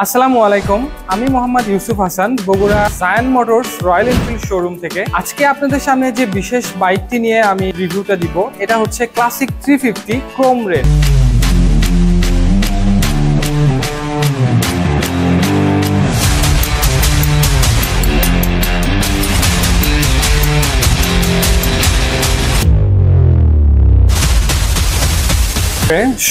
আসসালামু আলাইকুম, আমি Mohammad Yusuf Hasan, Bogura giant motors royal Enfield showroom থেকে। আজকে আপনাদের সামনে যে বিশেষ বাইকটি নিয়ে আমি রিভিউটা দিব, এটা হচ্ছে ক্লাসিক 350 ক্রোম রেড।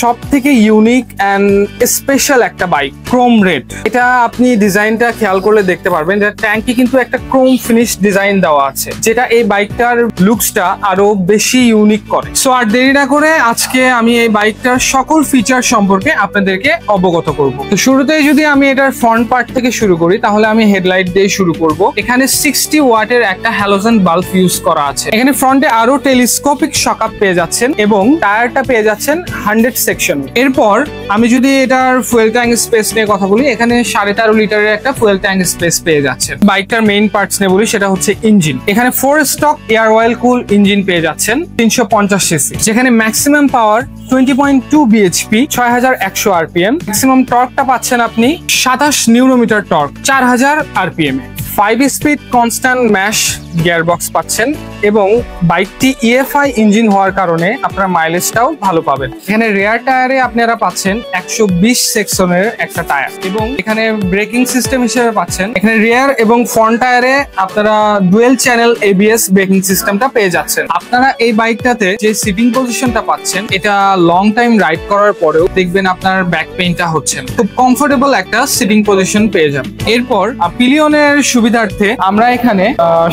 সব থেকে ইউনিক অ্যান্ড স্পেশাল একটা বাইক ক্রোম রেড। এটা আপনি ডিজাইনটা খেয়াল করলে দেখতে পারবেন, এটা ট্যাঙ্কি কিন্তু একটা ক্রোম ফিনিশ ডিজাইন দেওয়া আছে, যেটা এই বাইকটার লুকসটা আরো বেশি ইউনিক করে। সো আর দেরি না করে আজকে আমি এই বাইকটার সকল ফিচার সম্পর্কে আপনাদেরকে অবগত করব। তো শুরুতেই যদি আমি এটার ফ্রন্ট পার্ট থেকে শুরু করি, তাহলে আমি হেডলাইট দিয়ে শুরু করব। এখানে 60 ওয়াটের একটা হ্যালোজেন বাল্ব ইউজ করা আছে। এখানে ফ্রন্টে আরো টেলিস্কোপিক শকআপ পেয়ে যাচ্ছেন এবং টায়ারটা পেয়ে যাচ্ছেন 100 সেকশন। এরপর আমি যদি এটার ফুয়েল ট্যাঙ্ক স্পেস নিয়ে কথা বলি, এখানে 13.5 লিটারের একটা ফুয়েল ট্যাঙ্ক স্পেস পেয়ে যাচ্ছেন। বাইকটার মেইন পার্টস নিয়ে বলি, সেটা হচ্ছে ইঞ্জিন। এখানে 4 stroke air oil cool engine পেয়ে যাচ্ছেন 350 সিসি, যেখানে maximum power 20.2 BHP, 6100 RPM. Maximum টর্কটা পাচ্ছেন আপনি 27 নিউরোমিটার টর্ক, 4000 আরপিএম এ। 5 স্পিড কনস্ট্যান্ট ম্যাশ গিয়ারবক্স পাচ্ছেন এবং বাইকটি ইএফআই ইঞ্জিন হওয়ার কারণে আপনার মাইলেজটাও ভালো পাবেন। এখানে রেয়ার টায়ারে আপনারা পাচ্ছেন 120 সেকশনের একটা টায়ার এবং এখানে ব্রেকিং সিস্টেম হিসেবে পাচ্ছেন এখানে রিয়ার এবং ফ্রন্ট টায়ারে আপনারা ডুয়েল চ্যানেল এবিএস ব্রেকিং সিস্টেমটা পেয়ে যাচ্ছেন। আপনারা এই বাইকটাতে যে সিটিং পজিশনটা পাচ্ছেন, এটা লং টাইম রাইড করার পরেও দেখবেন আপনার ব্যাক পেইনটা হচ্ছে না। খুব কমফোর্টেবল একটা সিটিং পজিশন পেয়ে যাবেন। এরপর পিলিয়নের সুবিধার্থে আমরা এখানে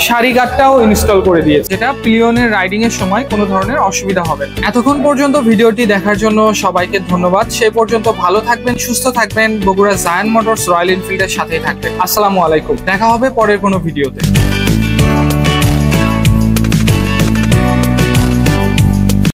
সারি গার্ডটাও ইনস্টল করে দিয়েছি, যেটা পিলিয়নের রাইডিং এর সময় কোনো ধরনের অসুবিধা হবে না। এতক্ষণ পর্যন্ত ভিডিওটি দেখার জন্য সবাইকে ধন্যবাদ। সেই পর্যন্ত ভালো থাকবেন, সুস্থ থাকবেন, বগুড়া জায়ান্ট মোটরস রয়্যাল এনফিল্ডের সাথেই থাকবেন। আসসালামু আলাইকুম, দেখা হবে পরের কোনো ভিডিওতে।